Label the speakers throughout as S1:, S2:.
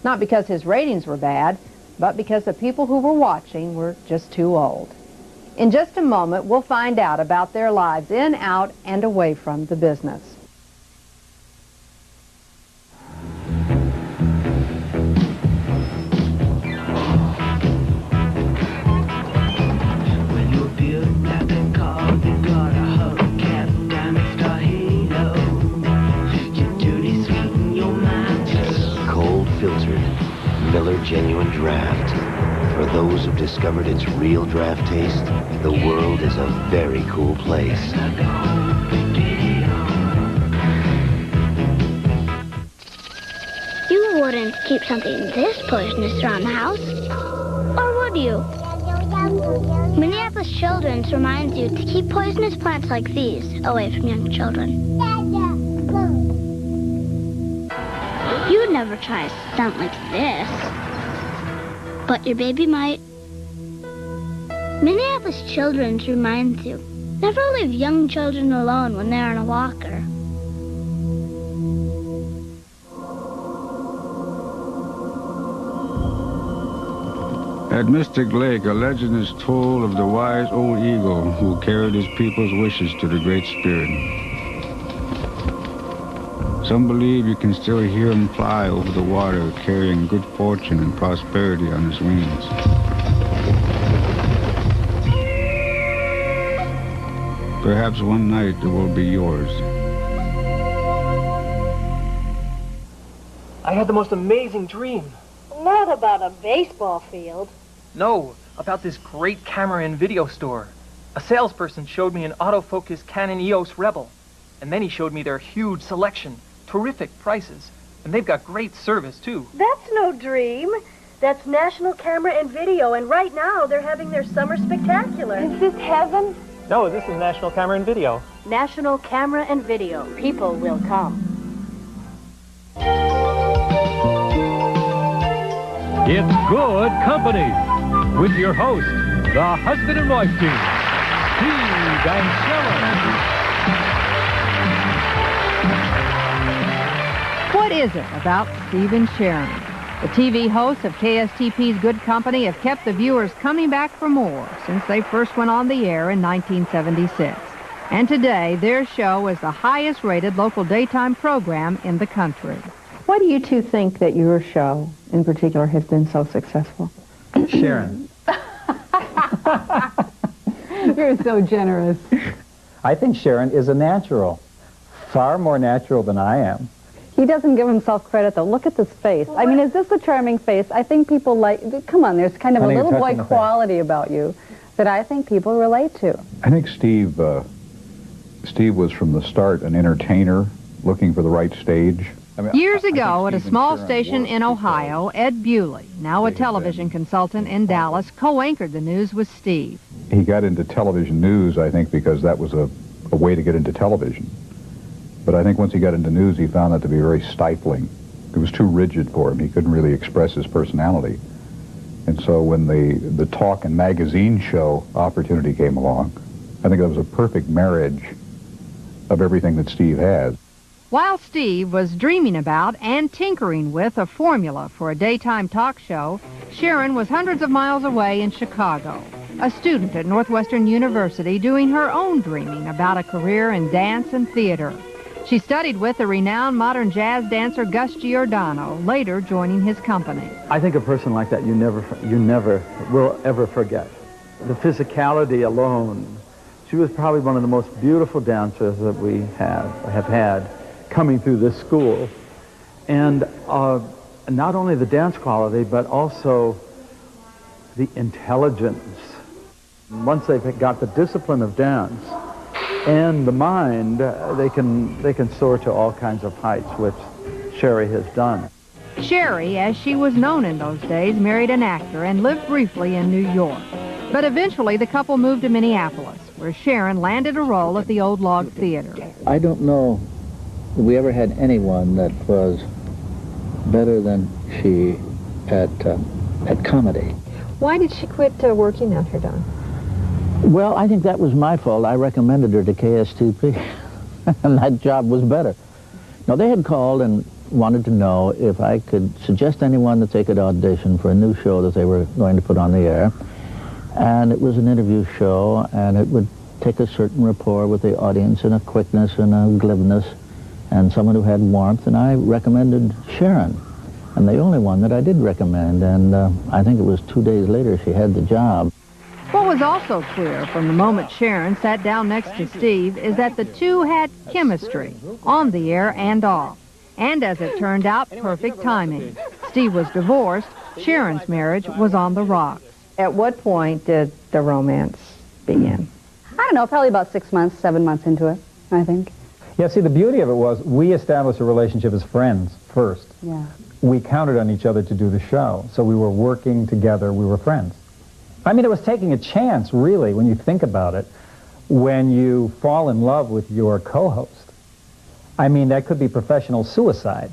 S1: Not because his ratings were bad, but because the people who were watching were just too old. In just a moment, we'll find out about their lives in, out, and away from the business.
S2: Genuine draft. For those who've discovered its real draft taste, the world is a very cool place.
S3: You wouldn't keep something this poisonous around the house, or would you? Minneapolis Children's reminds you to keep poisonous plants like these away from young children. You'd never try a stunt like this. But your baby might. Minneapolis Children's reminds you, never leave young children alone when they're in a walker.
S4: At Mystic Lake, a legend is told of the wise old eagle who carried his people's wishes to the Great Spirit. Some believe you can still hear him fly over the water, carrying good fortune and prosperity on his wings. Perhaps one night it will be yours.
S5: I had the most amazing dream.
S6: Not about a baseball field.
S5: No, about this great camera and video store. A salesperson showed me an autofocus Canon EOS Rebel, and then he showed me their huge selection. Terrific prices, and they've got great service, too.
S6: That's no dream. That's National Camera and Video, and right now they're having their summer spectacular.
S7: Is this heaven?
S5: No, this is National Camera and Video.
S6: National Camera and Video. People will come.
S8: It's Good Company with your host, the husband and wife team, Steve and Sharon.
S1: What is it about Steve and Sharon? The TV hosts of KSTP's Good Company have kept the viewers coming back for more since they first went on the air in 1976. And today, their show is the highest-rated local daytime program in the country. Why do you two think that your show, in particular, has been so successful?
S9: Sharon.
S1: You're so generous.
S9: I think Sharon is a natural. Far more natural than I am.
S7: He doesn't give himself credit, though. Look at this face. I mean, is this a charming face? I think people like... Come on, there's kind of
S9: Honey,
S7: a little boy quality about you that I think people relate to.
S10: I think Steve was from the start an entertainer looking for the right stage. I mean,
S1: Years ago, at a small station in Ohio, Ed Bewley, now a television consultant in Dallas, co-anchored the news with Steve.
S10: He got into television news, I think, because that was a way to get into television. But I think once he got into news, he found that to be very stifling. It was too rigid for him. He couldn't really express his personality. And so when the talk and magazine show opportunity came along, I think that was a perfect marriage of everything that Steve has.
S1: While Steve was dreaming about and tinkering with a formula for a daytime talk show, Sharon was hundreds of miles away in Chicago, a student at Northwestern University doing her own dreaming about a career in dance and theater. She studied with the renowned modern jazz dancer Gus Giordano, later joining his company.
S11: I think a person like that you never will ever forget. The physicality alone. She was probably one of the most beautiful dancers that we have had coming through this school. And not only the dance quality, but also the intelligence. Once they've got the discipline of dance and the mind, they can soar to all kinds of heights, which Sherry has done.
S1: Sherry, as she was known in those days, married an actor and lived briefly in New York. But eventually the couple moved to Minneapolis, where Sharon landed a role at the Old Log Theater.
S12: I don't know that we ever had anyone that was better than she at comedy.
S7: Why did she quit working after Don?
S12: Well, I think that was my fault. I recommended her to KSTP, and that job was better. Now, they had called and wanted to know if I could suggest anyone that they could audition for a new show that they were going to put on the air. And it was an interview show, and it would take a certain rapport with the audience and a quickness and a glibness and someone who had warmth, and I recommended Sharon. And the only one that I did recommend, and I think it was 2 days later she had the job.
S1: What was also clear from the moment Sharon sat down next to Steve is that the two had chemistry, on the air and off. And as it turned out, perfect timing. Steve was divorced, Sharon's marriage was on the rocks.
S13: At what point did the romance begin?
S7: I don't know, probably about 6 months, 7 months into it, I think.
S9: Yeah, see, the beauty of it was we established a relationship as friends first.
S7: Yeah.
S9: We counted on each other to do the show, so we were working together, we were friends. I mean, it was taking a chance, really, when you think about it, when you fall in love with your co-host. I mean, that could be professional suicide.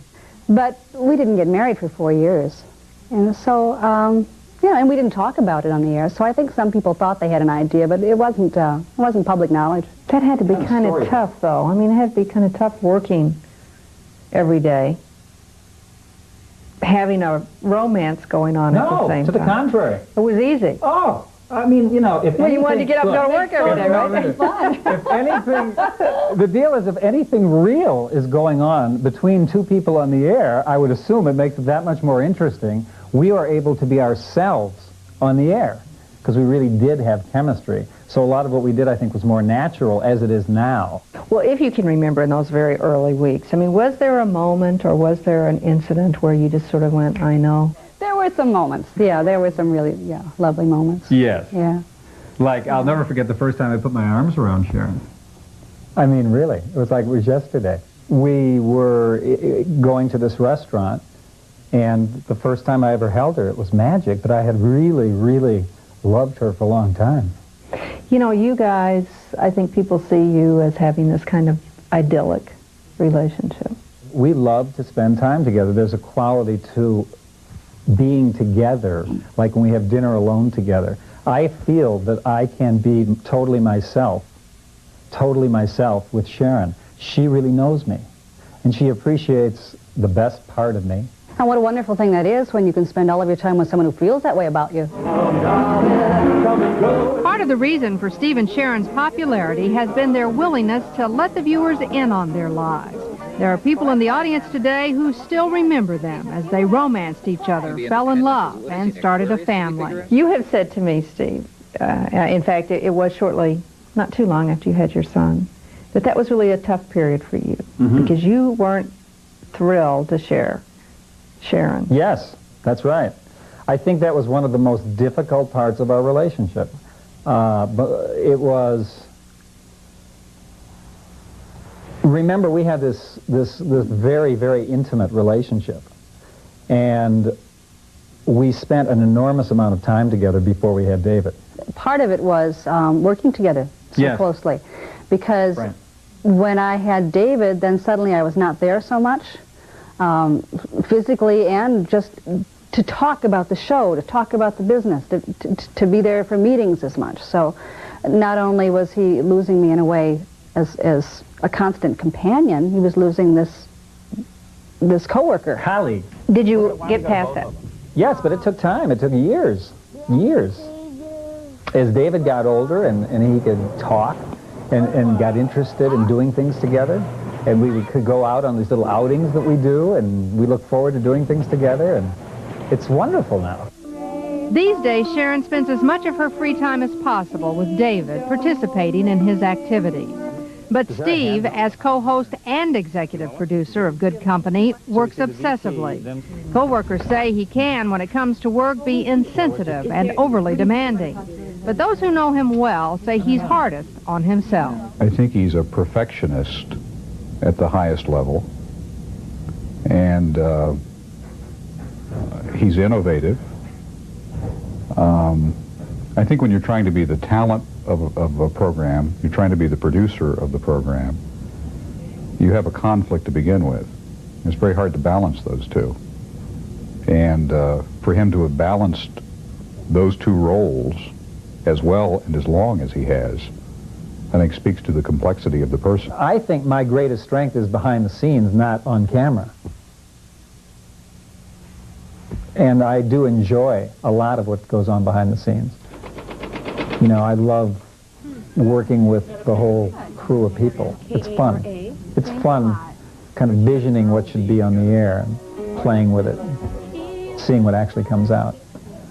S7: But we didn't get married for 4 years. And so, and we didn't talk about it on the air. So I think some people thought they had an idea, but it wasn't public knowledge.
S13: That had to be kind of tough, though. I mean, it had to be kind of tough working every day, having a romance going on at the same time.
S9: No, to the contrary.
S13: It was easy.
S9: Oh, I mean, you know, if anything...
S13: you wanted to get up and go to work every day, right? It's fun.
S9: If anything, the deal is if anything real is going on between two people on the air, I would assume it makes it that much more interesting. We are able to be ourselves on the air because we really did have chemistry. So a lot of what we did, I think, was more natural as it is now.
S13: Well, if you can remember in those very early weeks, I mean, was there a moment or was there an incident where you just sort of went, I know?
S7: There were some moments. Yeah, there were some really, lovely moments.
S9: Yes.
S7: Yeah.
S9: Like, I'll never forget the first time I put my arms around Sharon. I mean, really. It was like it was yesterday. We were going to this restaurant, and the first time I ever held her, it was magic, but I had really, really loved her for a long time.
S13: You know, you guys, I think people see you as having this kind of idyllic relationship.
S9: We love to spend time together. There's a quality to being together, like when we have dinner alone together. I feel that I can be totally myself with Sharon. She really knows me, and she appreciates the best part of me.
S7: And what a wonderful thing that is when you can spend all of your time with someone who feels that way about you.
S1: Part of the reason for Steve and Sharon's popularity has been their willingness to let the viewers in on their lives. There are people in the audience today who still remember them as they romanced each other, fell in love, and started a family.
S13: You have said to me, Steve, in fact, it was shortly, not too long after you had your son, that was really a tough period for you because you weren't thrilled to share Sharon.
S9: Yes, that's right. I think that was one of the most difficult parts of our relationship. But it was... Remember, we had this very, very intimate relationship. And we spent an enormous amount of time together before we had David.
S7: Part of it was working together so closely. Because when I had David, then suddenly I was not there so much. Physically and just to talk about the show, to talk about the business, to be there for meetings as much. So not only was he losing me in a way as a constant companion, he was losing this coworker.
S9: Colleague.
S13: Did you get past that?
S9: Yes, but it took time. It took years. As David got older and he could talk and got interested in doing things together, and we could go out on these little outings that we do, and we look forward to doing things together, and it's wonderful now.
S1: These days, Sharon spends as much of her free time as possible with David, participating in his activities. But Steve, as co-host and executive producer of Good Company, works obsessively. Co-workers say he can, when it comes to work, be insensitive and overly demanding. But those who know him well say he's hardest on himself.
S10: I think he's a perfectionist at the highest level, and he's innovative. I think when you're trying to be the talent of a program, you're trying to be the producer of the program, you have a conflict to begin with. It's very hard to balance those two. And for him to have balanced those two roles as well and as long as he has, I think speaks to the complexity of the person.
S9: I think my greatest strength is behind the scenes, not on camera. And I do enjoy a lot of what goes on behind the scenes. You know, I love working with the whole crew of people. It's fun. It's fun kind of visioning what should be on the air and playing with it, seeing what actually comes out.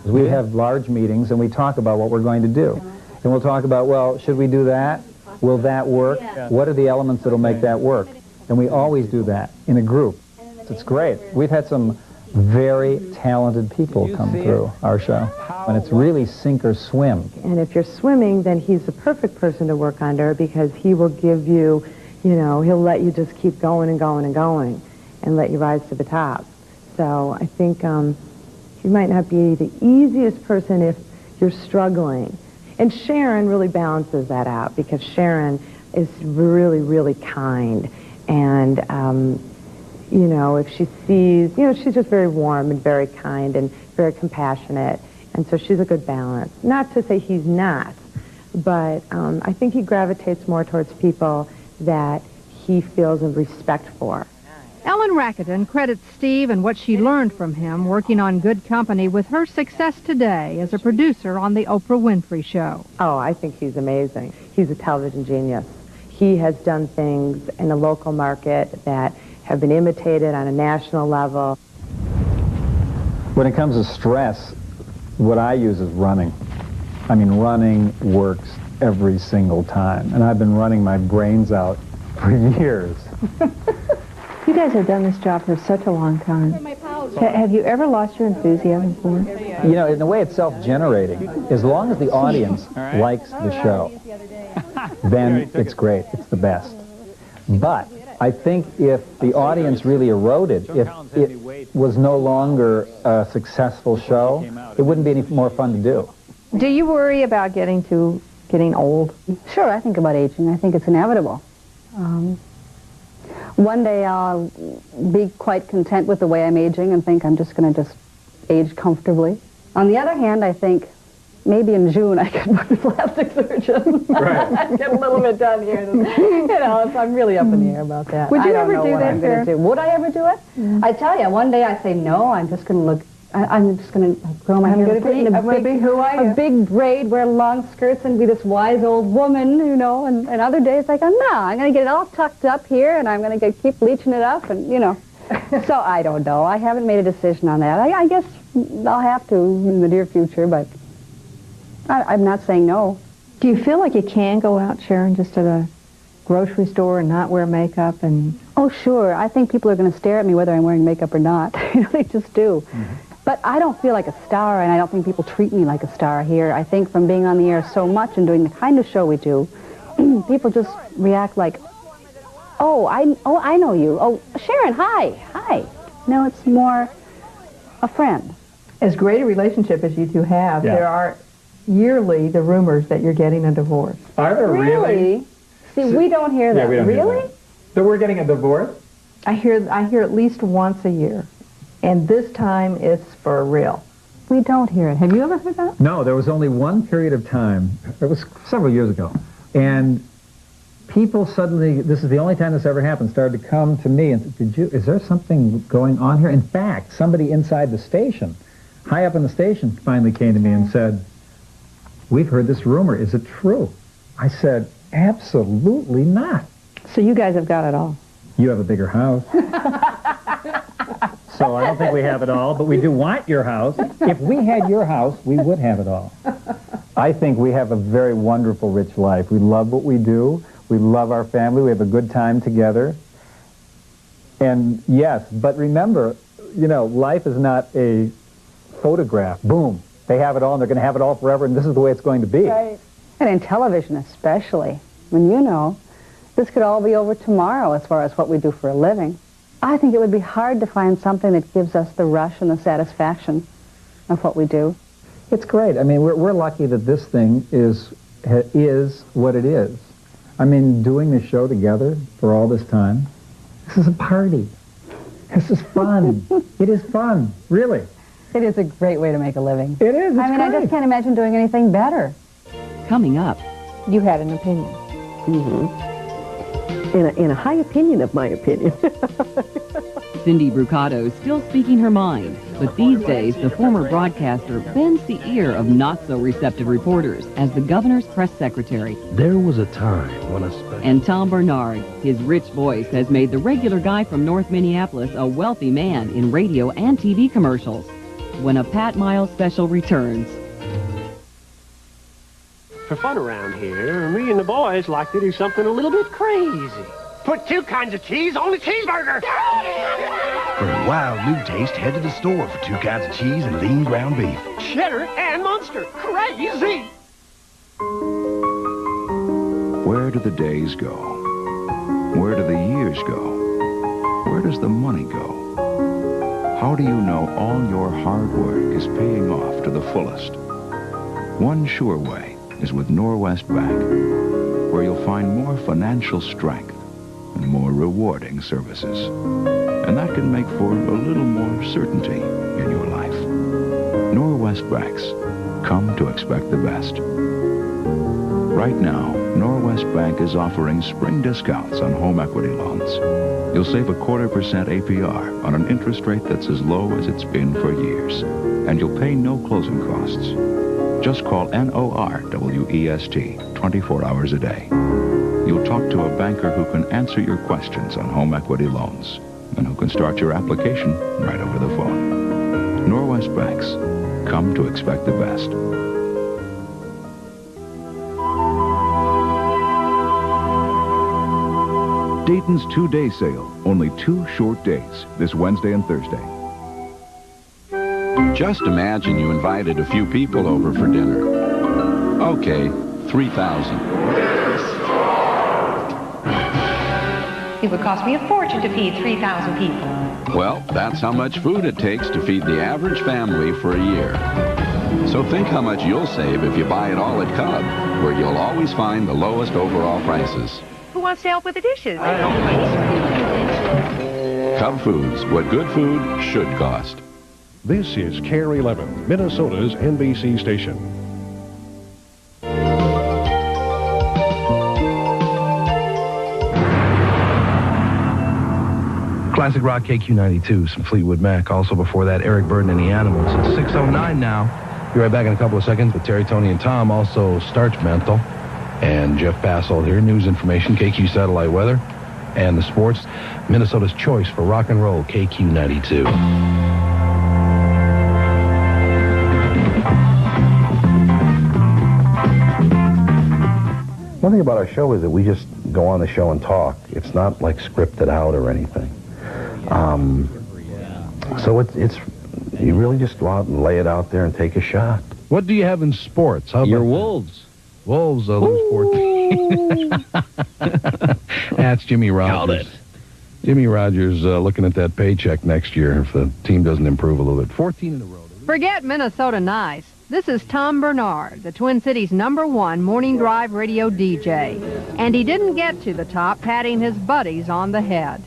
S9: We have large meetings and we talk about what we're going to do. And we'll talk about, well, should we do that? Will that work? What are the elements that will make that work? And we always do that in a group. It's great. We've had some very talented people come through our show. And it's really sink or swim.
S14: And if you're swimming, then he's the perfect person to work under because he will give you, you know, he'll let you just keep going and going and going and let you rise to the top. So I think he might not be the easiest person if you're struggling. And Sharon really balances that out because Sharon is really, really kind. And, you know, if she sees, you know, she's just very warm and very kind and very compassionate. And so she's a good balance. Not to say he's not, but I think he gravitates more towards people that he feels a respect for.
S1: Ellen Rakuten credits Steve and what she learned from him working on Good Company with her success today as a producer on The Oprah Winfrey Show.
S14: Oh, I think he's amazing. He's a television genius. He has done things in the local market that have been imitated on a national level.
S9: When it comes to stress, what I use is running. I mean, running works every single time. And I've been running my brains out for years.
S13: You guys have done this job for such a long time. Have you ever lost your enthusiasm for it?
S9: You know, in a way, it's self-generating. As long as the audience likes the show, then it's great. It's the best. But I think if the audience really eroded, if it was no longer a successful show, it wouldn't be any more fun to do.
S13: Do you worry about getting old?
S7: Sure, I think about aging. I think it's inevitable. One day I'll be quite content with the way I'm aging and think I'm just going to just age comfortably. On the other hand, I think maybe in June I could work with plastic surgeon. Right. Get a little bit done here. You know, so I'm really up in the air about that.
S13: Would you
S7: I don't
S13: ever
S7: know
S13: do
S7: what
S13: that,
S7: I'm going to do. Would I ever do it? I tell you, one day I say no. I'm just going to look. I'm just going to grow my hair, put it in a big braid, wear long skirts, and be this wise old woman, you know. And other days I go, no, I'm going to get it all tucked up here, and I'm going to keep bleaching it up, and you know. So I don't know. I haven't made a decision on that. I guess I'll have to in the near future, but I'm not saying no.
S13: Do you feel like you can go out, Sharon, just to the grocery store and not wear makeup? And
S7: oh, sure. I think people are going to stare at me whether I'm wearing makeup or not. You know, they just do. Mm-hmm. But I don't feel like a star, and I don't think people treat me like a star here. I think from being on the air so much and doing the kind of show we do, people just react like, oh, I know you. Oh, Sharon, hi. No, it's more a friend.
S13: As great a relationship as you two have, there are yearly the rumors that you're getting a divorce.
S9: Are there really?
S7: See, we don't hear that.
S9: Yeah, we don't
S7: really?
S9: Hear that. So we're getting a divorce?
S13: I hear at least once a year. And this time it's for real.
S7: We don't hear it. Have you ever heard that?
S9: No, there was only one period of time. It was several years ago. And people suddenly, this is the only time this ever happened, started to come to me and said, is there something going on here? In fact, somebody inside the station, high up in the station, finally came to me and said, we've heard this rumor. Is it true? I said, absolutely not.
S13: So you guys have got it all.
S9: You have a bigger house. So I don't think we have it all, but we do want your house. If we had your house, we would have it all. I think we have a very wonderful, rich life. We love what we do. We love our family. We have a good time together. And yes, but remember, you know, life is not a photograph. Boom. They have it all, and they're going to have it all forever, and this is the way it's going to be.
S7: Right. And in television especially, when you know, this could all be over tomorrow as far as what we do for a living. I think it would be hard to find something that gives us the rush and the satisfaction of what we do.
S9: It's great. I mean, we're lucky that this thing is what it is. I mean, doing the show together for all this time, this is a party. This is fun. It is fun, really.
S7: It is a great way to make a living.
S9: It is. It's
S7: I mean,
S9: great.
S7: I just can't imagine doing anything better.
S15: Coming up.
S13: You had an opinion.
S15: Mm-hmm. In a high opinion of my opinion. Cindy Brucato still speaking her mind, but these days the former broadcaster bends the ear of not-so-receptive reporters as the governor's press secretary.
S16: There was a time when
S15: And Tom Bernard, his rich voice has made the regular guy from North Minneapolis a wealthy man in radio and TV commercials. When a Pat Miles special returns.
S16: For fun around here, me and the boys like to do something a little bit crazy. Put 2 kinds of cheese on a cheeseburger.
S17: For a wild new taste, head to the store for 2 kinds of cheese and lean ground beef.
S16: Cheddar and Munster. Crazy!
S10: Where do the days go? Where do the years go? Where does the money go? How do you know all your hard work is paying off to the fullest? One sure way is with Norwest Bank, where you'll find more financial strength and more rewarding services. And that can make for a little more certainty in your life. Norwest banks come to expect the best. Right now, Norwest Bank is offering spring discounts on home equity loans. You'll save a 0.25% APR on an interest rate that's as low as it's been for years. And you'll pay no closing costs. Just call NORWEST 24 hours a day. You'll talk to a banker who can answer your questions on home equity loans and who can start your application right over the phone. Norwest Banks come to expect the best. Dayton's 2-day sale. Only 2 short days, this Wednesday and Thursday.
S18: Just imagine you invited a few people over for dinner. Okay, 3,000.
S19: It would cost me a fortune to feed 3,000 people.
S18: Well, that's how much food it takes to feed the average family for a year. So think how much you'll save if you buy it all at Cub, where you'll always find the lowest overall prices.
S19: Who wants to help with the dishes?
S18: Cub Foods, what good food should cost.
S20: This is KARE 11, Minnesota's NBC station.
S21: Classic rock KQ92, some Fleetwood Mac. Also before that, Eric Burden and the Animals. It's 6:09 now. Be right back in a couple of seconds with Terry, Tony, and Tom. Also Starch Menthol. And Jeff Passold here. News information, KQ Satellite Weather. And the sports. Minnesota's choice for rock and roll, KQ92.
S22: One thing about our show is that we just go on the show and talk. It's not like scripted out or anything. So it's you really just go out and lay it out there and take a shot.
S21: What do you have in sports? How about
S23: your Wolves?
S21: Wolves, lose 14. That's Jimmy Rogers.
S23: Got it.
S21: Jimmy Rogers looking at that paycheck next year if the team doesn't improve a little bit. 14 in a row.
S1: Forget Minnesota nice. This is Tom Bernard, the Twin Cities' #1 morning drive radio DJ. And he didn't get to the top patting his buddies on the head.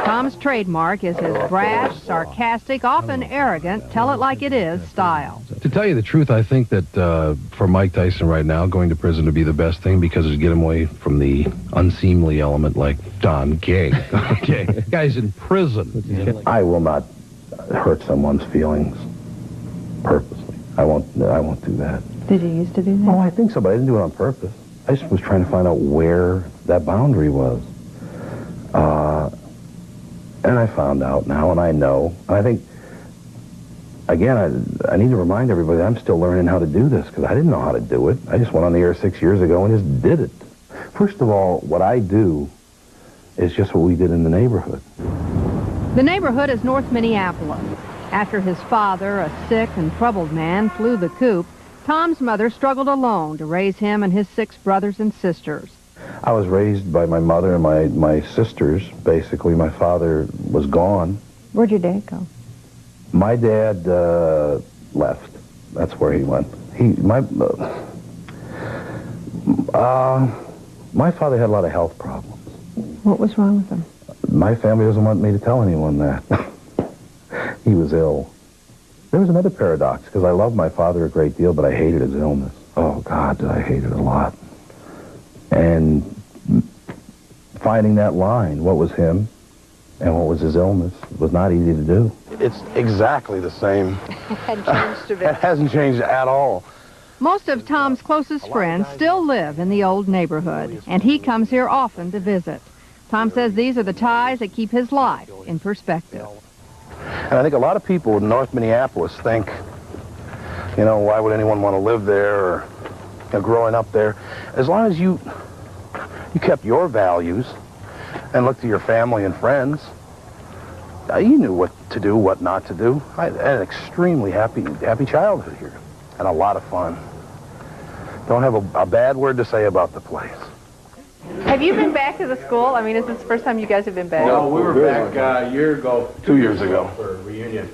S1: Tom's trademark is his brash, sarcastic, often arrogant, tell-it-like-it-is style.
S21: To tell you the truth, I think that for Mike Tyson right now, going to prison would be the best thing because it'd get him away from the unseemly element like Don King. Okay, guy's in prison.
S22: I will not hurt someone's feelings purposely. I won't do that.
S13: Did you used to do that?
S22: Oh, I think so, but I didn't do it on purpose. I just was trying to find out where that boundary was. And I found out now, and I know. And I think, again, I need to remind everybody that I'm still learning how to do this, because I didn't know how to do it. I just went on the air 6 years ago and just did it. First of all, what I do is just what we did in the neighborhood.
S1: The neighborhood is North Minneapolis. After his father, a sick and troubled man, flew the coop, Tom's mother struggled alone to raise him and his 6 brothers and sisters.
S22: I was raised by my mother and my sisters, basically. My father was gone.
S13: Where'd your dad go?
S22: My dad left. That's where he went. My father had a lot of health problems.
S13: What was wrong with him?
S22: My family doesn't want me to tell anyone that. He was ill. There was another paradox, because I loved my father a great deal, but I hated his illness. Oh, God, did I hate it a lot. And finding that line, what was him, And what was his illness was not easy to do.
S2: It's exactly the same.
S1: Had changed a bit.
S2: It hasn't changed at all.
S1: Most of Tom's closest friends still live in the old neighborhood, and he comes here often to visit. Tom says these are the ties that keep his life in perspective.
S2: And I think a lot of people in North Minneapolis think, you know, why would anyone want to live there, or, you know, growing up there? As long as you kept your values and looked to your family and friends, you knew what to do, what not to do. I had an extremely happy childhood here, and a lot of fun. Don't have a bad word to say about the place.
S13: Have you been back to the school? I mean, is this the first time you guys have been back?
S2: No, we were back a year ago. 2 years ago.
S22: For a reunion.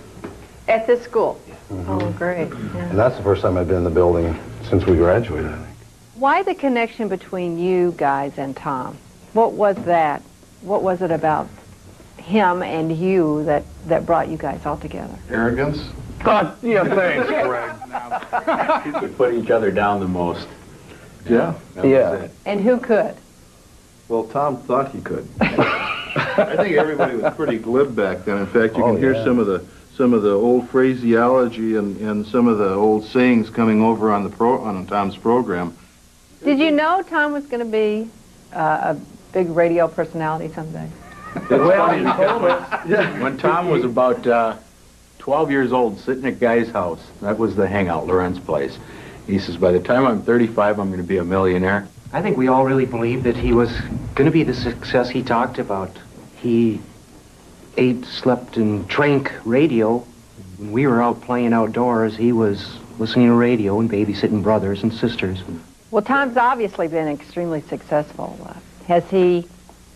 S13: At this school?
S22: Mm-hmm.
S13: Oh, great. Yeah.
S22: And that's the first time I've been in the building since we graduated, I think.
S13: Why the connection between you guys and Tom? What was that? What was it about him and you that brought you guys all together?
S2: Arrogance? Yeah, thanks, Greg.
S3: We could put each other down the most.
S2: Yeah.
S3: Yeah.
S13: And who could?
S23: Well, Tom thought he could. I think everybody was pretty glib back then. In fact, you can hear some of the old phraseology and some of the old sayings coming over on Tom's program.
S13: Did you know Tom was going to be a big radio personality someday?
S3: When Tom was about 12 years old, sitting at Guy's house, that was the hangout, Lorent's place. He says, by the time I'm 35, I'm going to be a millionaire.
S24: I think we all really believed that he was going to be the success he talked about. He ate, slept, and drank radio. When we were out playing outdoors, he was listening to radio and babysitting brothers and sisters.
S13: Well, Tom's obviously been extremely successful. Has he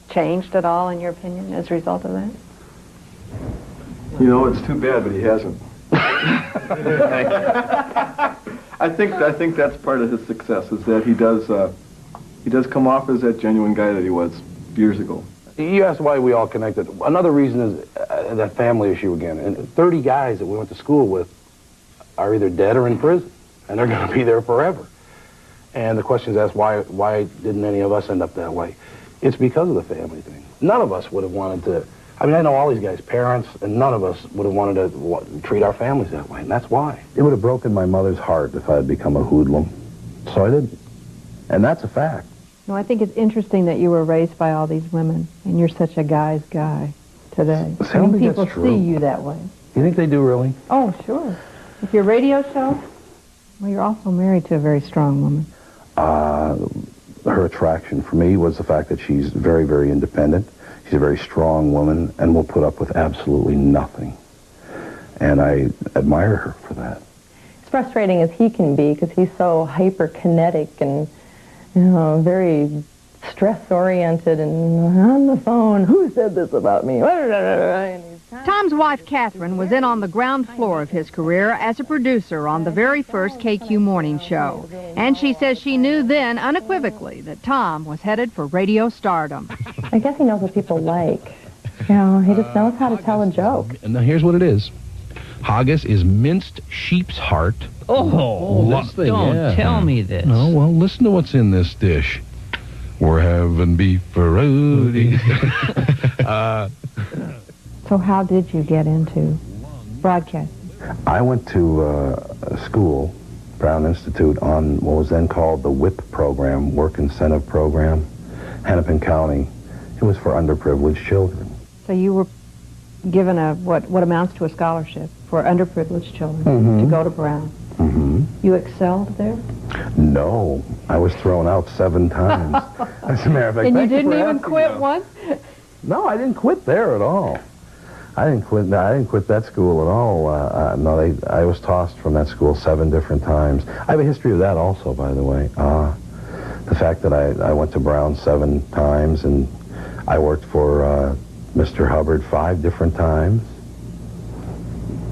S13: changed at all, in your opinion, as a result of that?
S23: You know, it's too bad, but he hasn't. I think that's part of his success, is that he does come off as that genuine guy that he was years ago.
S2: You asked why we all connected. Another reason is that family issue again. And 30 guys that we went to school with are either dead or in prison, and they're going to be there forever. And the question is asked, why didn't any of us end up that way? It's because of the family thing. None of us would have wanted to. I mean, I know all these guys' parents, and none of us would have wanted to treat our families that way, and that's why.
S22: It would have broken my mother's heart if I had become a hoodlum. So I didn't. And that's a fact.
S13: No, I think it's interesting that you were raised by all these women, and you're such a guy's guy today.
S22: I don't think
S13: people
S22: that's true.
S13: see you that way.
S22: You think they do, really?
S13: Oh, sure. With your radio show, well, you're also married to a very strong woman.
S22: Her attraction for me was the fact that she's very, very independent. She's a very strong woman and will put up with absolutely nothing. And I admire her for that.
S25: As frustrating as he can be, because he's so hyperkinetic and, you know, very stress-oriented and on the phone, who said this about me?
S1: Tom's wife, Catherine, was in on the ground floor of his career as a producer on the very first KQ morning show. And she says she knew then unequivocally that Tom was headed for radio stardom.
S25: I guess he knows what people like. You know, he just knows how to tell a joke.
S21: And now here's what it is. Haggis is minced sheep's heart.
S26: Don't tell me this.
S21: No, well, listen to what's in this dish. We're having beef Rudy.
S13: So how did you get into broadcasting?
S22: I went to a school, Brown Institute, on what was then called the WIP program, Work Incentive Program, Hennepin County. It was for underprivileged children.
S13: So you were given what amounts to a scholarship for underprivileged children to go to Brown. You excelled there?
S22: No, I was thrown out 7 times. As a matter of fact,
S13: And you
S22: thank
S13: didn't
S22: for
S13: even
S22: asking
S13: quit
S22: that.
S13: once?
S22: No, I didn't quit there at all. I didn't quit that school at all. No, I was tossed from that school 7 different times. I have a history of that also, by the way. The fact that I went to Brown 7 times, and I worked for Mr. Hubbard 5 different times.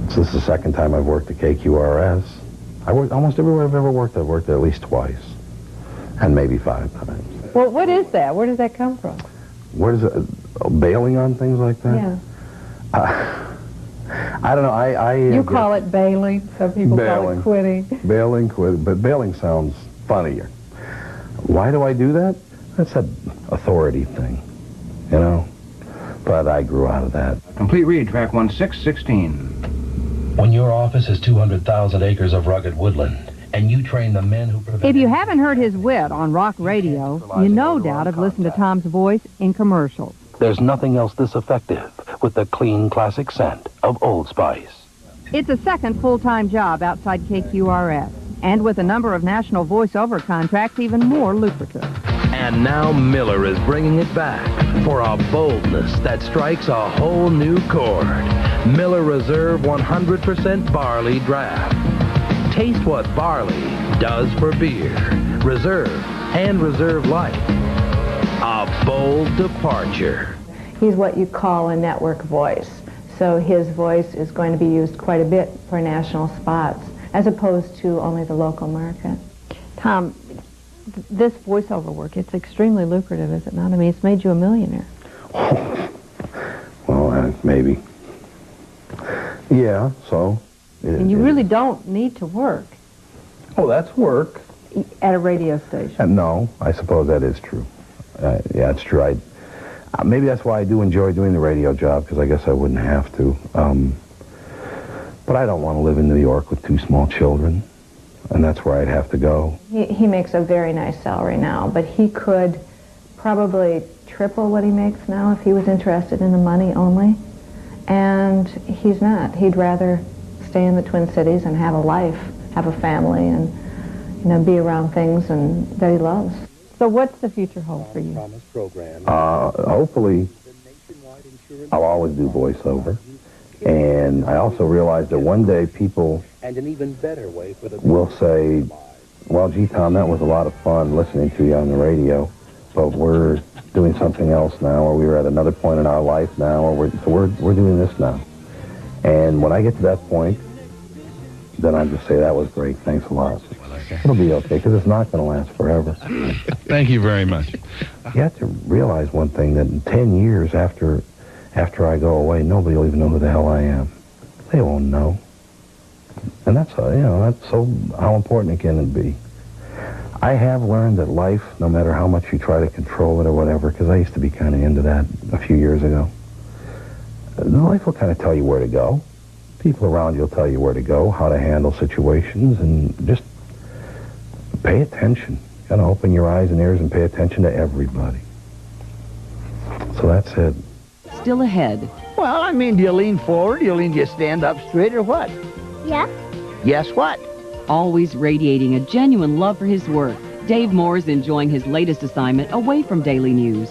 S22: So this is the 2nd time I've worked at KQRS. I worked almost everywhere I've ever worked. I've worked there at least twice, and maybe 5 times.
S13: Well, what is that? Where does that come from?
S22: Where does it, bailing on things like that?
S13: Yeah.
S22: I don't know.
S13: You call it bailing. Some people call it quitting.
S22: Bailing, quitting. But bailing sounds funnier. Why do I do that? That's an authority thing, you know. But I grew out of that.
S4: Complete read, track 1616.
S5: When your office has 200,000 acres of rugged woodland, and you train the men who prevent...
S1: If you haven't heard his wit on rock radio, you no doubt have listened to Tom's voice in commercials.
S2: There's nothing else this effective with the clean, classic scent of Old Spice.
S1: It's a second full-time job outside KQRS, and with a number of national voiceover contracts, even more lucrative.
S6: And now Miller is bringing it back for a boldness that strikes a whole new chord. Miller Reserve 100% Barley Draft. Taste what barley does for beer. Reserve and Reserve Light. A bold departure.
S13: He's what you call a network voice. So his voice is going to be used quite a bit for national spots, as opposed to only the local market.
S1: Tom, this voiceover work, it's extremely lucrative, is it not? I mean, it's made you a millionaire.
S22: Well, maybe. Yeah, so.
S1: And you really don't need to work.
S22: Oh, that's work.
S1: At a radio station.
S22: No, I suppose that is true. Yeah, it's true. Maybe that's why I do enjoy doing the radio job, because I guess I wouldn't have to. But I don't want to live in New York with 2 small children, and that's where I'd have to go.
S13: He makes a very nice salary now, but he could probably triple what he makes now if he was interested in the money only. And he's not. He'd rather stay in the Twin Cities and have a life, have a family, and be around things that he loves.
S1: So what's the future hold for you?
S22: Hopefully, I'll always do voiceover. And I also realize that one day people will say, well, gee, Tom, that was a lot of fun listening to you on the radio, but we're doing something else now, or we're at another point in our life now, or we're doing this now. And when I get to that point, then I just say, that was great, thanks a lot. It'll be okay, because it's not going to last forever.
S8: Thank you very much.
S22: You have to realize one thing, that in 10 years after I go away, nobody will even know who the hell I am. They won't know. And that's so how important it can be. I have learned that life, no matter how much you try to control it or whatever, because I used to be kind of into that a few years ago, life will kind of tell you where to go. People around you will tell you where to go, how to handle situations, and just pay attention. You gotta open your eyes and ears and pay attention to everybody. So that's it.
S15: Still ahead.
S11: Well, I mean, do you lean forward? Do you stand up straight or what?
S12: Yes.
S11: Yes, what?
S15: Always radiating a genuine love for his work, Dave Moore's enjoying his latest assignment away from daily news.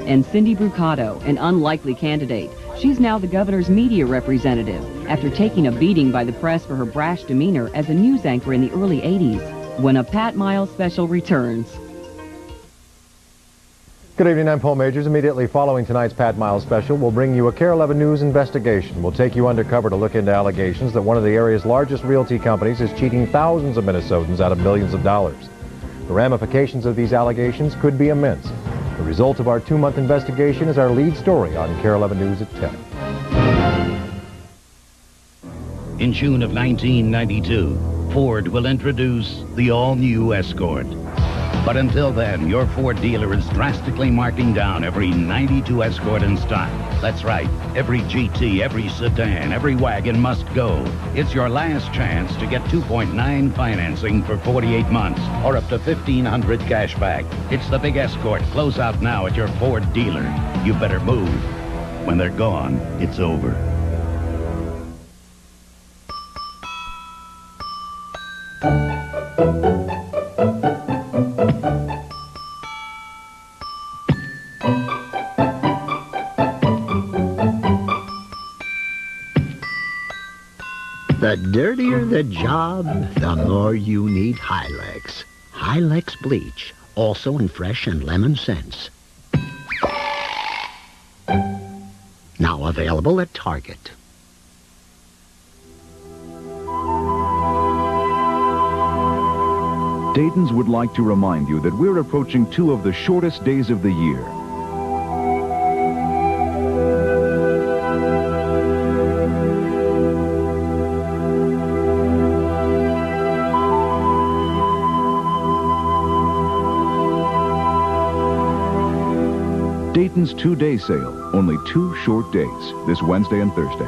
S15: And Cindy Brucato, an unlikely candidate. She's now the governor's media representative after taking a beating by the press for her brash demeanor as a news anchor in the early 80s. When a Pat Miles special returns.
S27: Good evening, I'm Paul Majors. Immediately following tonight's Pat Miles special, we'll bring you a KARE 11 News investigation. We'll take you undercover to look into allegations that one of the area's largest realty companies is cheating thousands of Minnesotans out of millions of dollars. The ramifications of these allegations could be immense. The result of our 2-month investigation is our lead story on KARE 11 News at 10.
S28: In June of 1992, Ford will introduce the all-new Escort. But until then, your Ford dealer is drastically marking down every 92 Escort in stock. That's right, every GT, every sedan, every wagon must go. It's your last chance to get 2.9 financing for 48 months, or up to $1,500 cash back. It's the big Escort. Close out now at your Ford dealer. You better move. When they're gone, it's over.
S29: The dirtier the job, the more you need Hylex. Hylex bleach, also in fresh and lemon scents. Now available at Target.
S10: Dayton's would like to remind you that we're approaching 2 of the shortest days of the year.
S7: Dayton's 2-day sale, only 2 short days, this Wednesday and Thursday.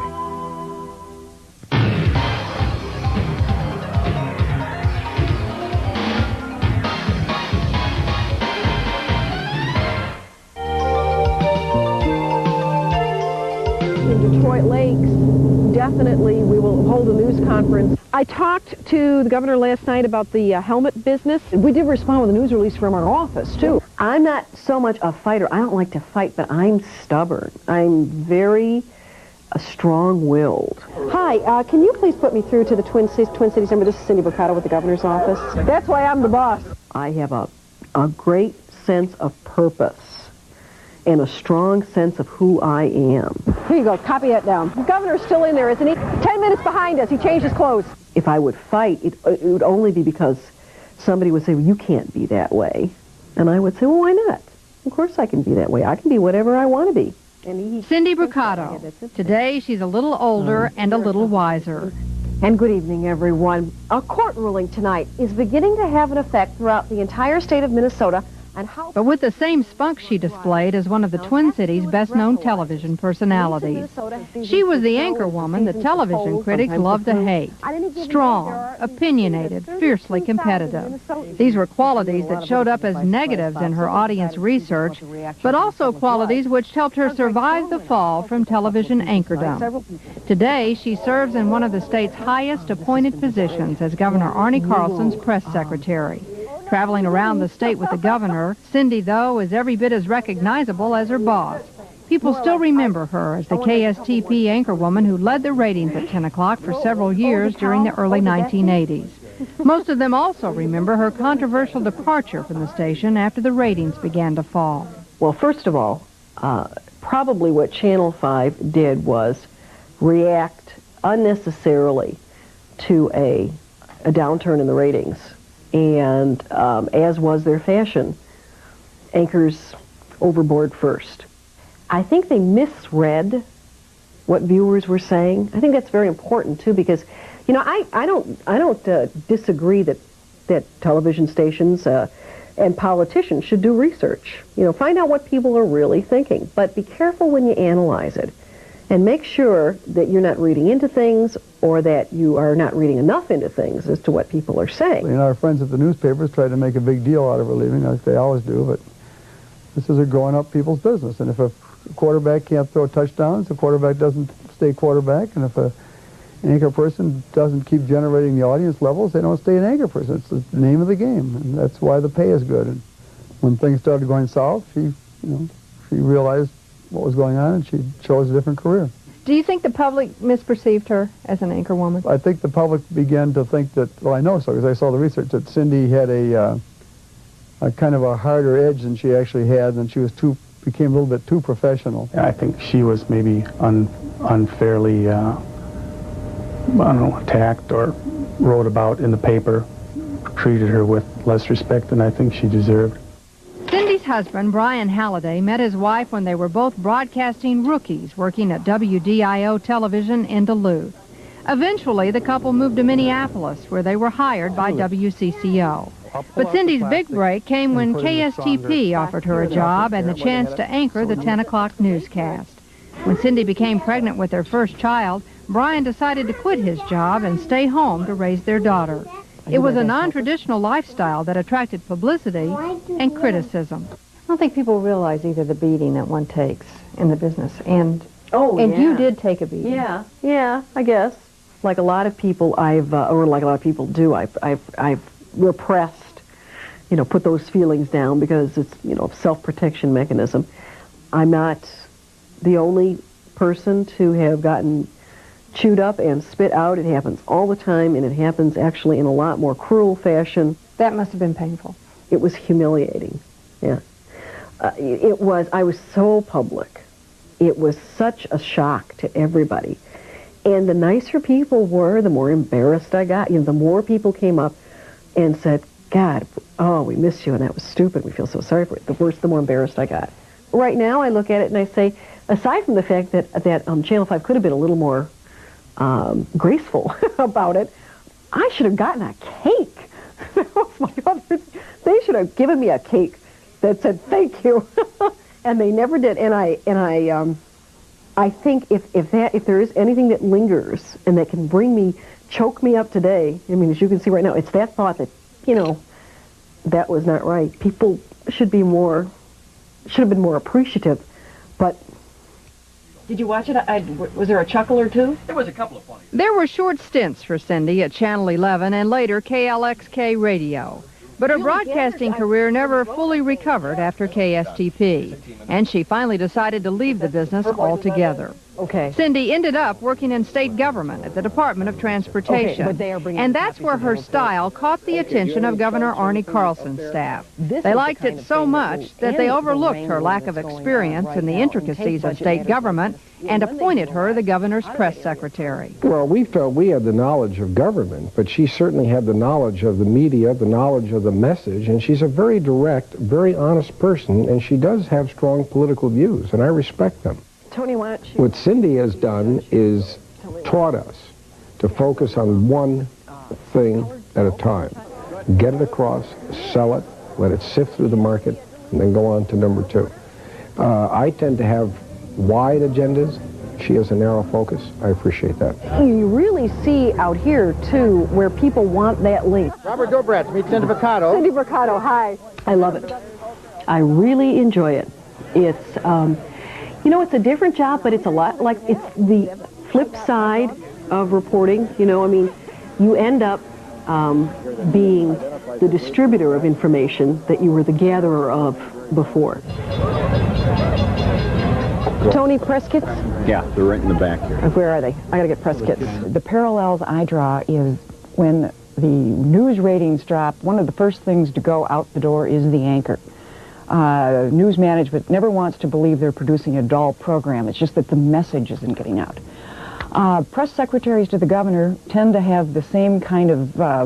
S9: Detroit Lakes, definitely we will hold a news conference. I talked to the governor last night about the helmet business. We did respond with a news release from our office, too. I'm not so much a fighter. I don't like to fight, but I'm stubborn. I'm very strong-willed. Hi, can you please put me through to the Twin Cities number? This is Cindy Bricado with the governor's office. That's why I'm the boss. I have a great sense of purpose and a strong sense of who I am. Here you go. Copy that down. The governor's still in there, isn't he? 10 minutes behind us. He changed his clothes. If I would fight, it would only be because somebody would say, well, you can't be that way. And I would say, well, why not? Of course I can be that way. I can be whatever I want to be.
S1: Cindy Bricado. Today, she's a little older and a little wiser.
S9: And good evening, everyone. A court ruling tonight is beginning to have an effect throughout the entire state of Minnesota.
S1: But with the same spunk she displayed as one of the Twin Cities' best-known television personalities. She was the anchor woman that television critics love to hate. Strong, opinionated, fiercely competitive. These were qualities that showed up as negatives in her audience research, but also qualities which helped her survive the fall from television anchordom. Today, she serves in one of the state's highest appointed positions as Governor Arnie Carlson's press secretary. Traveling around the state with the governor, Cindy, though, is every bit as recognizable as her boss. People still remember her as the KSTP anchorwoman who led the ratings at 10 o'clock for several years during the early 1980s. Most of them also remember her controversial departure from the station after the ratings began to fall.
S9: Well, first of all, probably what Channel 5 did was react unnecessarily to a downturn in the ratings. And as was their fashion, anchors overboard first. I think they misread what viewers were saying. I think that's very important too, because, you know, I don't disagree that television stations and politicians should do research. You know, find out what people are really thinking, but be careful when you analyze it. And make sure that you're not reading into things or that you are not reading enough into things as to what people are saying.
S12: You know, our friends at the newspapers tried to make a big deal out of her leaving, like they always do, but this is a growing-up people's business. And if a quarterback can't throw touchdowns, the quarterback doesn't stay quarterback. And if an anchor person doesn't keep generating the audience levels, they don't stay an anchor person. It's the name of the game, and that's why the pay is good. And when things started going south, she realized what was going on, and she chose a different career.
S1: Do you think the public misperceived her as an anchor woman?
S12: I think the public began to think that, well, I know so, because I saw the research, that Cindy had a kind of a harder edge than she actually had, and she became a little bit too professional.
S14: I think she was maybe unfairly, I don't know, attacked or wrote about in the paper, treated her with less respect than I think she deserved.
S1: Cindy's husband, Brian Halliday, met his wife when they were both broadcasting rookies working at WDIO television in Duluth. Eventually, the couple moved to Minneapolis, where they were hired by WCCO. But Cindy's big break came when KSTP offered her a job and the chance to anchor the 10 o'clock newscast. When Cindy became pregnant with their first child, Brian decided to quit his job and stay home to raise their daughter. It was a non-traditional lifestyle that attracted publicity and criticism.
S13: I don't think people realize either the beating that one takes in the business, and
S9: yeah.
S13: You did take a beating.
S9: Yeah, I guess. Like a lot of people, or like a lot of people do, I've repressed, put those feelings down because it's, self-protection mechanism. I'm not the only person to have gotten chewed up and spit out. It happens all the time, and it happens actually in a lot more cruel fashion.
S13: That must have been painful.
S9: It was humiliating, yeah. I was so public. It was such a shock to everybody. And the nicer people were, the more embarrassed I got. The more people came up and said, God, we miss you, and that was stupid. We feel so sorry for it. The worse, the more embarrassed I got. Right now, I look at it and I say, aside from the fact that Channel 5 could have been a little more graceful about it, I should have gotten a cake. That was my other. They should have given me a cake that said thank you. And they never did. And I think if there is anything that lingers and that can choke me up today, I mean, as you can see right now, it's that thought that, that was not right. People should have been more appreciative. But did you watch it? Was there a chuckle or two?
S3: There was a couple of funny.
S1: There were short stints for Cindy at Channel 11 and later KLXK Radio. But her broadcasting career never fully recovered after KSTP, and she finally decided to leave the business altogether.
S9: Okay.
S1: Cindy ended up working in state government at the Department of Transportation, and that's where her style caught the attention of Governor Arnie Carlson's staff. They liked it so much that they overlooked her lack of experience in the intricacies of state government and appointed her the governor's press secretary.
S16: Well, we felt we had the knowledge of government, but she certainly had the knowledge of the media, the knowledge of the message, and she's a very direct, very honest person, and she does have strong political views, and I respect them.
S9: Tony, why don't you...
S16: What Cindy has done is taught us to focus on one thing at a time. Get it across, sell it, let it sift through the market, and then go on to number two. I tend to have wide agendas. She has a narrow focus. I appreciate that.
S9: You really see out here, too, where people want that link.
S11: Robert Dobratz, meet Cindy Bricado.
S9: Cindy Bricado, hi. I love it. I really enjoy it. It's, it's a different job, but it's a lot like, it's the flip side of reporting. You end up being the distributor of information that you were the gatherer of before. Tony, press kits?
S17: Yeah, they're right in the back here.
S9: Where are they? I gotta get press kits.
S18: The parallels I draw is when the news ratings drop, one of the first things to go out the door is the anchor. News management never wants to believe they're producing a dull program. It's just that the message isn't getting out. Press secretaries to the governor tend to have the same kind of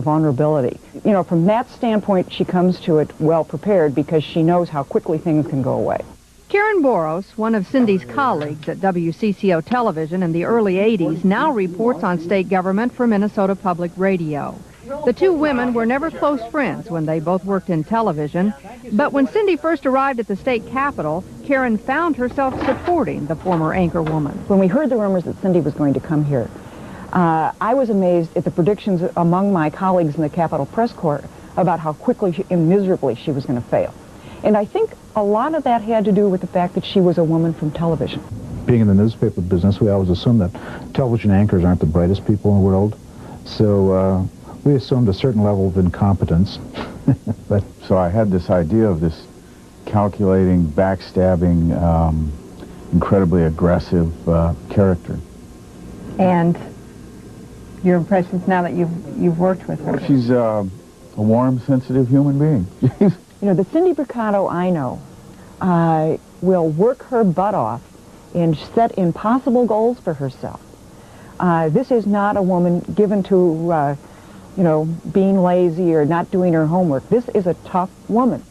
S18: vulnerability. From that standpoint, she comes to it well prepared because she knows how quickly things can go away.
S1: Karen Boros, one of Cindy's colleagues at WCCO Television in the early 80s, now reports on state government for Minnesota Public Radio. The two women were never close friends when they both worked in television, but when Cindy first arrived at the state capitol, Karen found herself supporting the former anchor woman.
S18: When we heard the rumors that Cindy was going to come here, I was amazed at the predictions among my colleagues in the Capitol Press Corps about how quickly and miserably she was going to fail. And I think a lot of that had to do with the fact that she was a woman from television.
S10: Being in the newspaper business, we always assume that television anchors aren't the brightest people in the world. So we assumed a certain level of incompetence.
S17: So I had this idea of this calculating, backstabbing, incredibly aggressive character.
S13: And your impressions now that you've worked with her?
S17: She's a warm, sensitive human being.
S18: The Cindy Bricado I know will work her butt off and set impossible goals for herself. This is not a woman given to, being lazy or not doing her homework. This is a tough woman.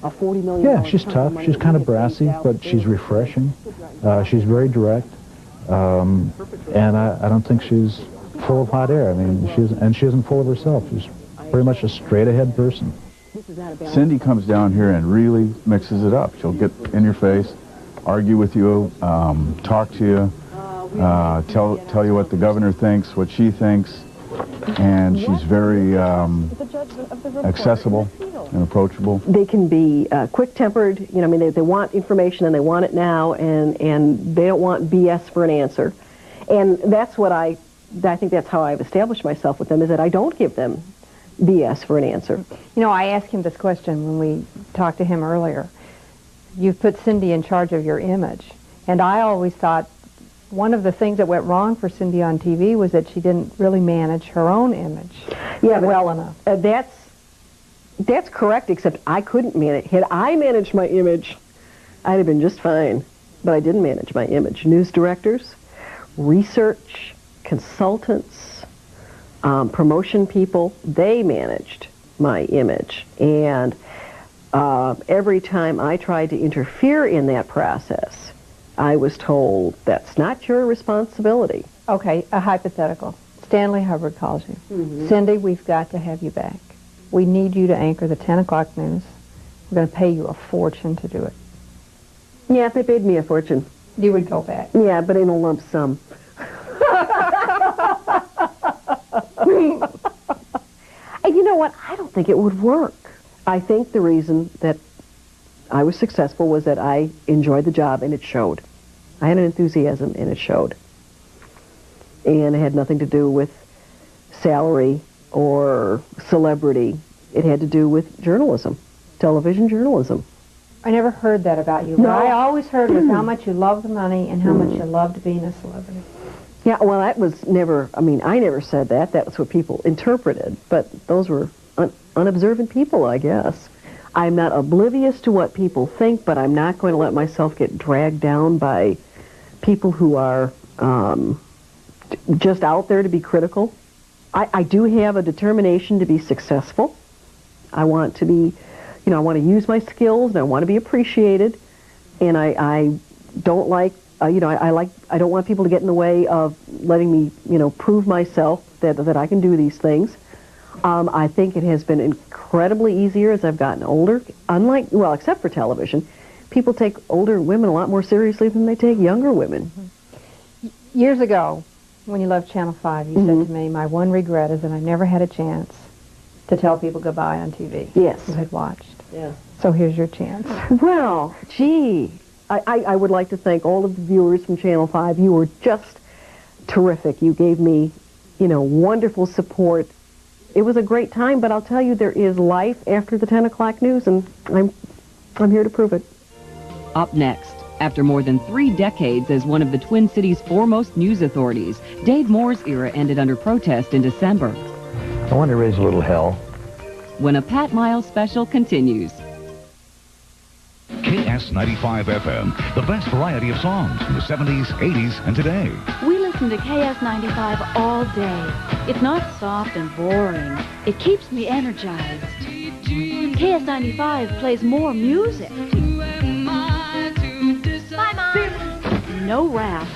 S9: A $40 million...
S10: Yeah, she's tough. She's kind of brassy, but she's refreshing. She's very direct. And I don't think she's full of hot air. I mean, she isn't full of herself. She's very much a straight-ahead person.
S17: Cindy comes down here and really mixes it up. She'll get in your face, argue with you, talk to you, tell you what the governor thinks, what she thinks, and she's very accessible and approachable.
S9: They can be quick-tempered. They want information and they want it now, and they don't want BS for an answer. And that's what I think that's how I've established myself with them, is that I don't give them BS for an answer.
S13: I asked him this question when we talked to him earlier. You've put Cindy in charge of your image. And I always thought one of the things that went wrong for Cindy on TV was that she didn't really manage her own image well enough.
S9: That's correct, except I couldn't manage. Had I managed my image, I'd have been just fine. But I didn't manage my image. News directors, research, consultants, promotion people, they managed my image. And every time I tried to interfere in that process, I was told, that's not your responsibility.
S13: Okay, a hypothetical. Stanley Hubbard calls you. Mm-hmm. Cindy, we've got to have you back. We need you to anchor the 10 o'clock news. We're going to pay you a fortune to do it.
S9: Yeah, if they paid me a fortune.
S13: You would go back.
S9: Yeah, but in a lump sum. And you know what? I don't think it would work. I think the reason that I was successful was that I enjoyed the job, and it showed. I had an enthusiasm, and it showed. And it had nothing to do with salary or celebrity. It had to do with journalism, television journalism.
S13: I never heard that about you.
S9: No.
S13: What I always heard was how much you loved the money and how much you loved being a celebrity.
S9: Yeah, well, that was never, I mean, I never said that. That was what people interpreted. But those were unobservant people, I guess. I'm not oblivious to what people think, but I'm not going to let myself get dragged down by people who are just out there to be critical. I do have a determination to be successful. I want to be, I want to use my skills, and I want to be appreciated. And I don't like, I don't want people to get in the way of letting me, prove myself that I can do these things. I think it has been incredibly easier as I've gotten older. Except for television, people take older women a lot more seriously than they take younger women.
S13: Years ago, when you left Channel 5, you said to me, my one regret is that I never had a chance to tell people goodbye on TV.
S9: Yes.
S13: Who had watched.
S9: Yeah.
S13: So here's your chance.
S9: Well, gee, I would like to thank all of the viewers from Channel 5. You were just terrific. You gave me, wonderful support. It was a great time, but I'll tell you, there is life after the 10 o'clock news, and I'm here to prove it.
S15: Up next, after more than 3 decades as one of the Twin Cities' foremost news authorities, Dave Moore's era ended under protest in December.
S22: I want to raise a little hell.
S15: When a Pat Miles special continues.
S7: KS95 FM, the best variety of songs from the 70s, 80s, and today.
S3: We listen to KS95 all day. It's not soft and boring. It keeps me energized. KS95 plays more music. No rap,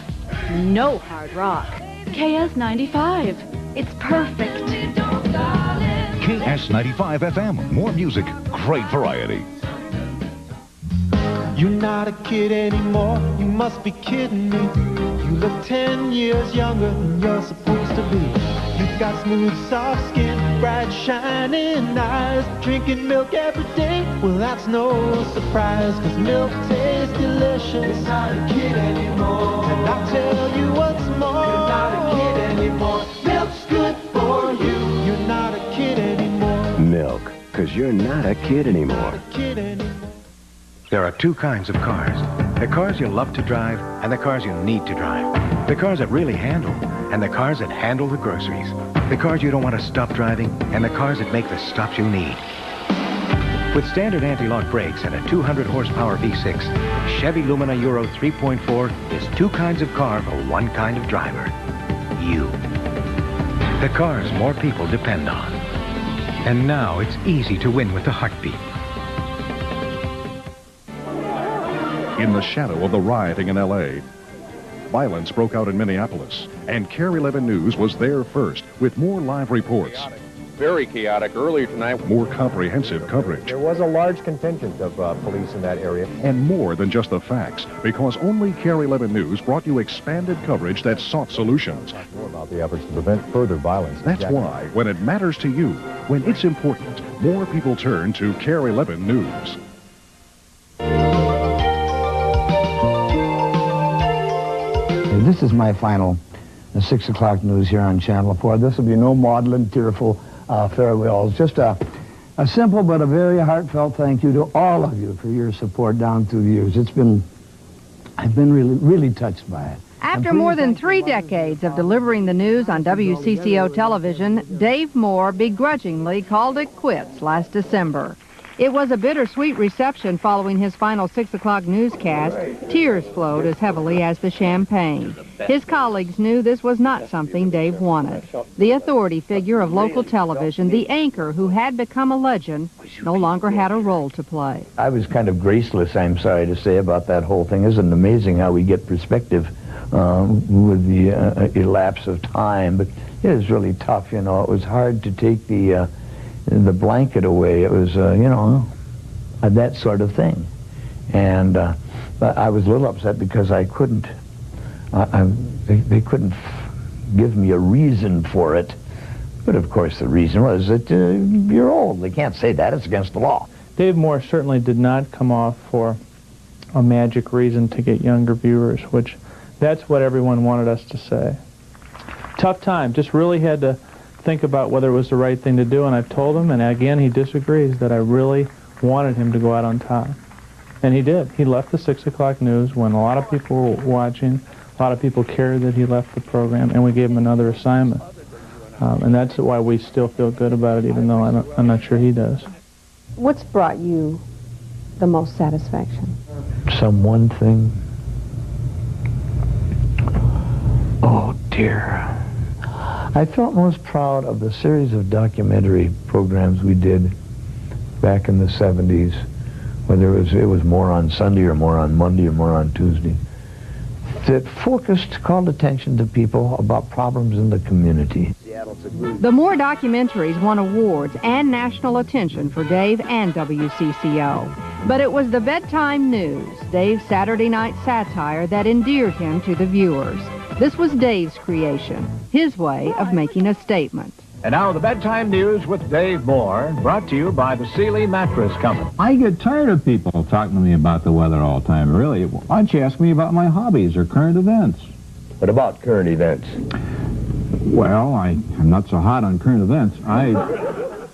S3: no hard rock. KS95, it's perfect.
S7: KS95 FM, more music, great variety.
S4: You're not a kid anymore, you must be kidding me. You look 10 years younger than you're supposed to be. You've got smooth, soft skin, bright, shining eyes. Drinking milk every day, well that's no surprise, 'cause milk tastes delicious. You're not a kid anymore. And I'll tell you what's more, you're not a kid anymore. Milk's good for you. You're not a kid anymore.
S22: Milk, because you're not a kid anymore.
S4: Kid anymore.
S19: There are 2 kinds of cars. The cars you love to drive and the cars you need to drive. The cars that really handle and the cars that handle the groceries. The cars you don't want to stop driving and the cars that make the stops you need. With standard anti-lock brakes and a 200 horsepower V6, Chevy Lumina Euro 3.4 is 2 kinds of car for 1 kind of driver. You. The cars more people depend on. And now it's easy to win with the heartbeat.
S20: In the shadow of the rioting in L.A., violence broke out in Minneapolis, and KARE 11 News was there first with more live reports.
S21: Very chaotic earlier tonight.
S20: More comprehensive coverage.
S27: There was a large contingent of police in that area.
S20: And more than just the facts, because only KARE 11 News brought you expanded coverage that sought solutions.
S27: More about the efforts to prevent further violence.
S20: That's why, when it matters to you, when it's important, more people turn to KARE 11 News.
S11: This is my final 6 o'clock news here on Channel 4. This will be no maudlin, tearful farewells. Just a simple but a very heartfelt thank you to all of you for your support down through the years. I've been really, really touched by it.
S1: After more than 3 decades of delivering the news on WCCO television, Dave Moore begrudgingly called it quits last December. It was a bittersweet reception following his final 6 o'clock newscast. Tears flowed as heavily as the champagne. His colleagues knew this was not something Dave wanted. The authority figure of local television, the anchor who had become a legend, no longer had a role to play.
S22: I was kind of graceless, I'm sorry to say, about that whole thing. Isn't it amazing how we get perspective with the elapse of time? But it was really tough, It was hard to take the blanket away. It was, that sort of thing. And
S11: But I was a little upset because I couldn't, they couldn't give me a reason for it. But of course the reason was that you're old. They can't say that. It's against the law.
S2: Dave Moore certainly did not come off for a magic reason to get younger viewers, which that's what everyone wanted us to say. Tough time. Just really had to think about whether it was the right thing to do, and I've told him, and again he disagrees, that I really wanted him to go out on top. And he did. He left the 6 o'clock news when a lot of people were watching, a lot of people cared that he left the program, and we gave him another assignment. And that's why we still feel good about it, even though I'm not sure he does.
S13: What's brought you the most satisfaction?
S11: Some one thing. Oh dear. I felt most proud of the series of documentary programs we did back in the 70s, whether it was more on Sunday or more on Monday or more on Tuesday, that called attention to people about problems in the community.
S1: The Moore documentaries won awards and national attention for Dave and WCCO. But it was the bedtime news, Dave's Saturday night satire, that endeared him to the viewers. This was Dave's creation, his way of making a statement.
S5: And now the bedtime news with Dave Moore, brought to you by the Sealy Mattress Company.
S6: I get tired of people talking to me about the weather all the time, really. Why don't you ask me about my hobbies or current events?
S22: What about current events?
S6: Well, I'm not so hot on current events.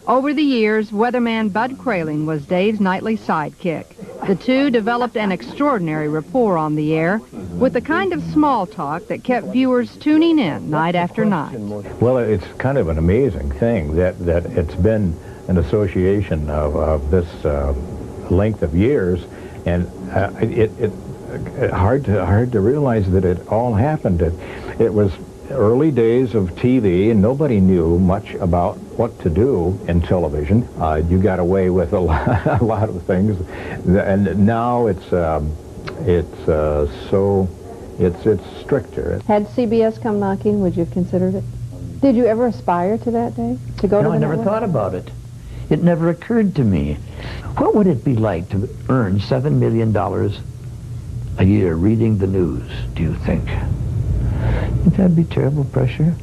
S1: Over the years, weatherman Bud Kraling was Dave's nightly sidekick. The two developed an extraordinary rapport on the air with the kind of small talk that kept viewers tuning in night after night.
S8: Well, it's kind of an amazing thing that it's been an association of this length of years, and it's hard to realize that it all happened. It was early days of TV, and nobody knew much about what to do in television. You got away with a lot of things, and now it's stricter.
S13: Had CBS come knocking, would you have considered it? Did you ever aspire to that day? To go to the
S11: I never
S13: network?
S11: thought about it. It never occurred to me. What would it be like to earn $7 million a year reading the news, do you think? That'd be terrible pressure.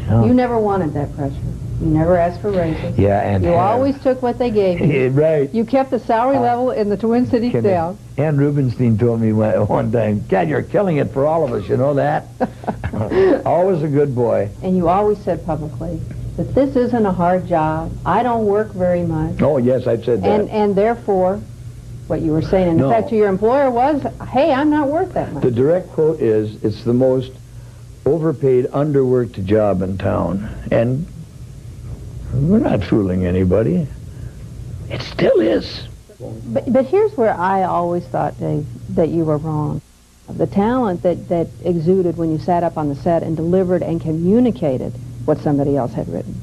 S13: You never wanted that pressure. You never asked for raises.
S11: Yeah, and
S13: you always took what they gave you.
S11: Right.
S13: You kept the salary level in the Twin Cities down.
S11: Ann Rubenstein told me one time, Dad, you're killing it for all of us, you know that? Always a good boy.
S13: And you always said publicly that this isn't a hard job. I don't work very much.
S11: Oh, yes, I've said that.
S13: And therefore, what you were saying, in effect, to your employer was, hey, I'm not worth that much.
S11: The direct quote is, it's the most overpaid, underworked job in town. And we're not fooling anybody. It still is.
S13: But here's where I always thought, Dave, that you were wrong. The talent that exuded when you sat up on the set and delivered and communicated what somebody else had written.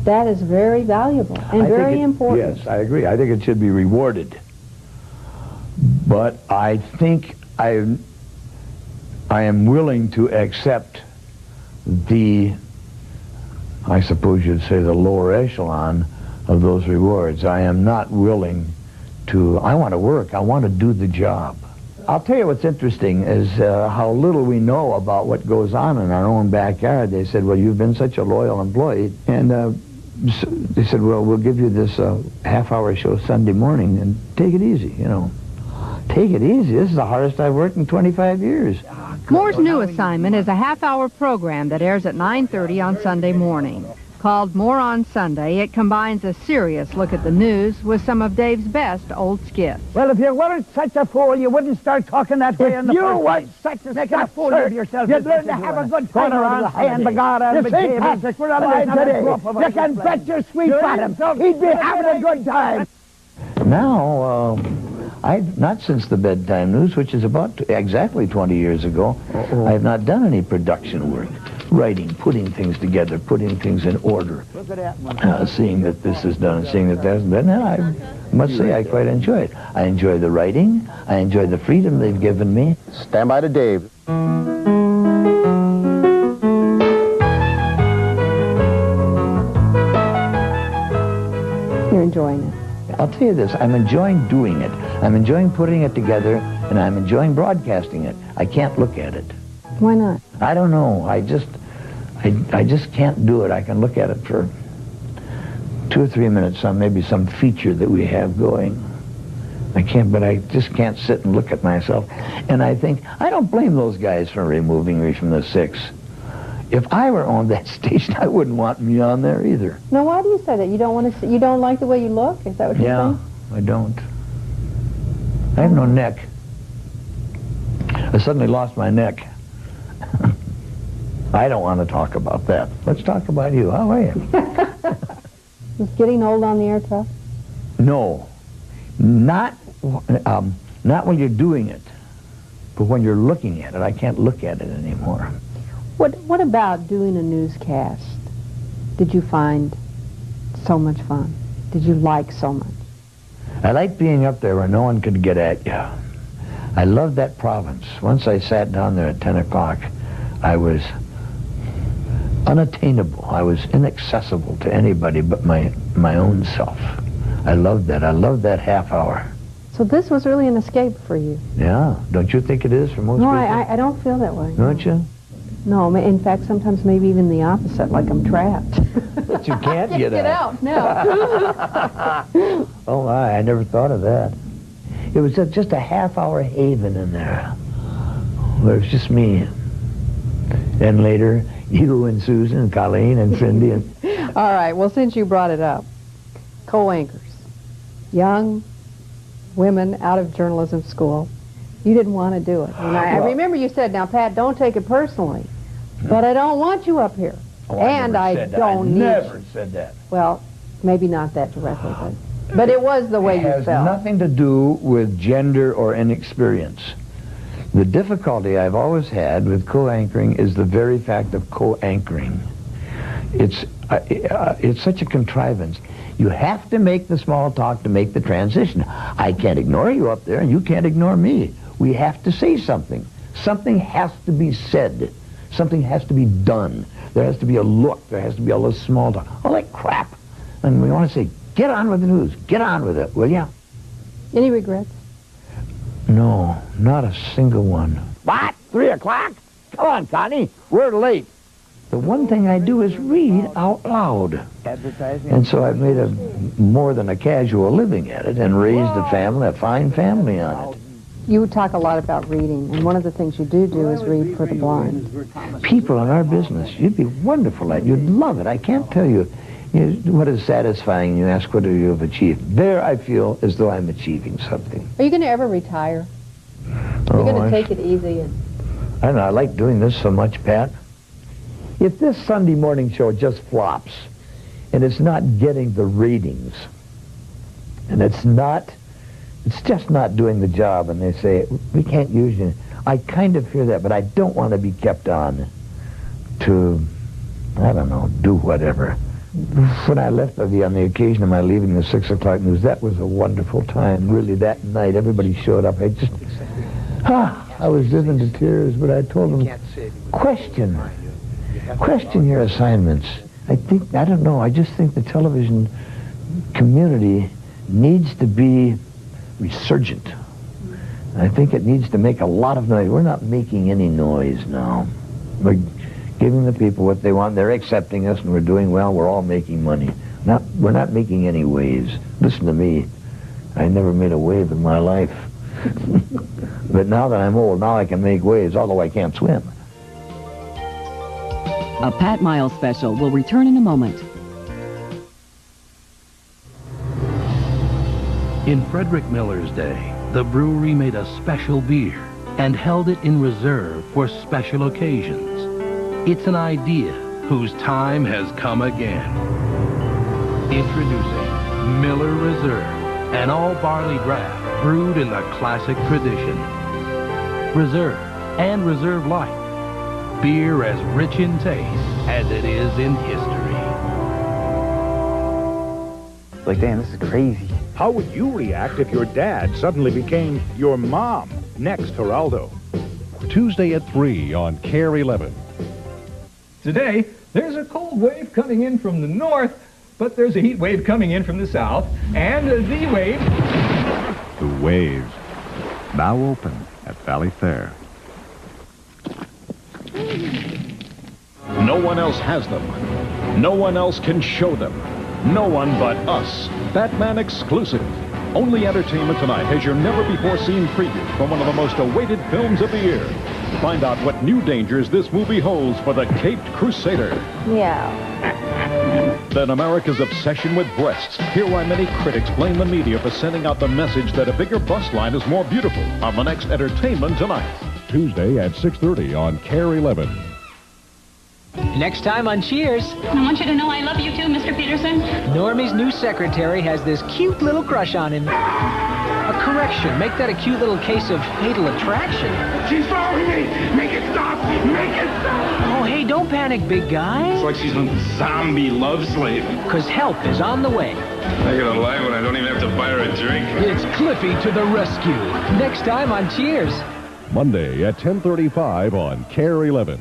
S13: That is very valuable and very important.
S11: Yes, I agree. I think it should be rewarded. But I think I am willing to accept I suppose you'd say, the lower echelon of those rewards. I am not willing to, I want to work, I want to do the job. I'll tell you what's interesting is how little we know about what goes on in our own backyard. They said, well, you've been such a loyal employee, and they said, well, we'll give you this half-hour show Sunday morning, and take it easy, you know. Take it easy. This is the hardest I've worked in 25 years.
S1: Moore's new assignment is a half-hour program that airs at 9:30 on Sunday morning. Called More on Sunday, it combines a serious look at the news with some of Dave's best old skits.
S23: Well, if you weren't such a fool, you wouldn't start talking that way in the first place. Such a making a fool of yourself. You'd learn to have a good time around and begorra and St. Patrick, we're alive today. You can bet your sweet bottom he'd be having a good time.
S11: Now, not since the bedtime news, which is about exactly 20 years ago, I have not done any production work. Writing, putting things together, putting things in order. Seeing that this is done, seeing that that's been, I must say I quite enjoy it. I enjoy the writing. I enjoy the freedom they've given me.
S27: Stand by to Dave.
S13: You're enjoying it.
S11: I'll tell you this, I'm enjoying doing it. I'm enjoying putting it together, and and I'm enjoying broadcasting it. I can't look at it.
S13: Why not?
S11: I don't know. I just can't do it. I can look at it for 2 or 3 minutes on maybe some feature that we have going. I can't, but I just can't sit and look at myself. And I think, I don't blame those guys for removing me from the 6. If I were on that station, I wouldn't want me on there either.
S13: Now, why do you say that? You don't want to see, you don't like the way you look? Is that what you're saying?
S11: Yeah, I don't. I have no neck. I suddenly lost my neck. I don't want to talk about that. Let's talk about you. How are you?
S13: Is getting old on the air tough?
S11: No. Not when you're doing it, but when you're looking at it. I can't look at it anymore.
S13: What about doing a newscast? Did you find so much fun? Did you like so much?
S11: I like being up there where no one could get at you. I love that province. Once I sat down there at 10 o'clock, I was unattainable. I was inaccessible to anybody but my own self. I loved that. I loved that half hour.
S13: So this was really an escape for you?
S11: Yeah. Don't you think it is for most people?
S13: No, I don't feel that way.
S11: Don't you?
S13: No, in fact, sometimes maybe even the opposite, like I'm trapped.
S11: But you can't get out.
S13: now.
S11: Oh, I never thought of that. It was just a half-hour haven in there, where it was just me. And later, you and Susan and Colleen and Cindy. And
S13: all right, well, since you brought it up, co-anchors, young women out of journalism school, you didn't want to do it. And I remember you said, now, Pat, don't take it personally, but I don't want you up here.
S11: Oh,
S13: and I don't need you.
S11: I never said that.
S13: Well, maybe not that directly, but it was the way you felt.
S11: It has nothing to do with gender or inexperience. The difficulty I've always had with co-anchoring is the very fact of co-anchoring. It's such a contrivance. You have to make the small talk to make the transition. I can't ignore you up there, and you can't ignore me. We have to say something. Something has to be said. Something has to be done. There has to be a look. There has to be all this small talk. All that crap. And we want to say, get on with the news. Get on with it, will ya?
S13: Any regrets?
S11: No, not a single one. What? 3 o'clock? Come on, Connie. We're late. The one thing I do is read out loud. And so I've made more than a casual living at it and raised a fine family on it.
S13: You talk a lot about reading, and one of the things you do is read for the blind.
S11: People in our business, you'd be wonderful at it. You'd love it. I can't tell you what is satisfying. You ask what you have achieved. There I feel as though I'm achieving something.
S13: Are you going to ever retire? You're going to take it easy?
S11: I don't know. I like doing this so much, Pat. If this Sunday morning show just flops, and it's not getting the ratings, and it's just not doing the job, and they say, we can't use you, I kind of fear that, but I don't want to be kept on to, I don't know, do whatever. When I left on the occasion of my leaving the 6 o'clock news, that was a wonderful time. Really, that night, everybody showed up. I was driven to tears, but I told them, question your assignments. I don't know, I just think the television community needs to be resurgent. I think it needs to make a lot of noise. We're not making any noise now. We're giving the people what they want. They're accepting us, and we're doing well. We're all making money. We're not making any waves. Listen to me. I never made a wave in my life. But now that I'm old, now I can make waves, although I can't swim.
S15: A Pat Miles special will return in a moment.
S12: In Frederick Miller's day, the brewery made a special beer and held it in reserve for special occasions. It's an idea whose time has come again. Introducing Miller Reserve, an all-barley draft brewed in the classic tradition. Reserve and Reserve Light. Beer as rich in taste as it is in history.
S14: Like, damn, this is crazy.
S5: How would you react if your dad suddenly became your mom? Next, Geraldo.
S20: Tuesday at 3 on Care 11.
S16: Today, there's a cold wave coming in from the north, but there's a heat wave coming in from the south, and the wave...
S20: The wave. now open at Valley Fair.
S9: No one else has them. No one else can show them. No one but us. Batman exclusive. Only Entertainment Tonight has your never-before-seen preview for one of the most awaited films of the year. Find out what new dangers this movie holds for the Caped Crusader.
S13: Yeah.
S9: Then America's obsession with breasts. Hear why many critics blame the media for sending out the message that a bigger bust line is more beautiful on the next Entertainment Tonight.
S20: Tuesday at 6:30 on Care 11.
S10: Next time on Cheers.
S17: I want you to know I love you too, Mr. Peterson.
S10: Normie's new secretary has this cute little crush on him. A correction. Make that a cute little case of fatal attraction.
S17: She's following me! Make it stop! Make it stop!
S10: Oh, hey, don't panic, big guy.
S17: It's like she's a zombie love slave.
S10: Because help is on the way.
S17: I get a lie when I don't even have to buy her a drink.
S10: It's Cliffy to the rescue. Next time on Cheers.
S20: Monday at 10:35 on Care 11.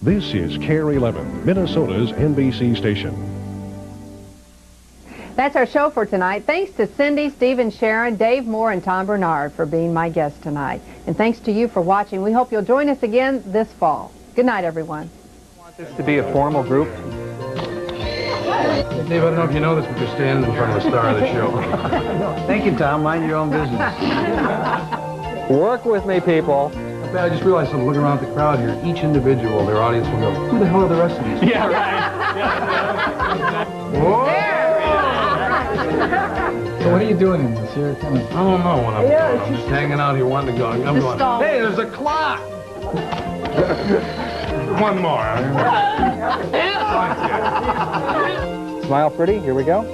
S20: This is Care 11, Minnesota's NBC station.
S1: That's our show for tonight. Thanks to Cindy, Stephen, Sharon, Dave Moore, and Tom Bernard for being my guests tonight. And thanks to you for watching. We hope you'll join us again this fall. Good night, everyone.
S12: This to be a formal group. Dave, I don't know if you know this, but you're standing in front of the star of the show.
S11: Thank you, Tom. Mind your own business.
S2: Work with me, people.
S12: I just realized I'm looking around at the crowd here. Each individual, their audience will go, who the hell are the rest of these?
S2: Yeah, right.
S12: Whoa! So what are you doing in this here? I don't know what I'm doing. I'm just hanging out here wanting to go. I'm going, hey, there's a clock! One more.
S2: Smile pretty. Here we go.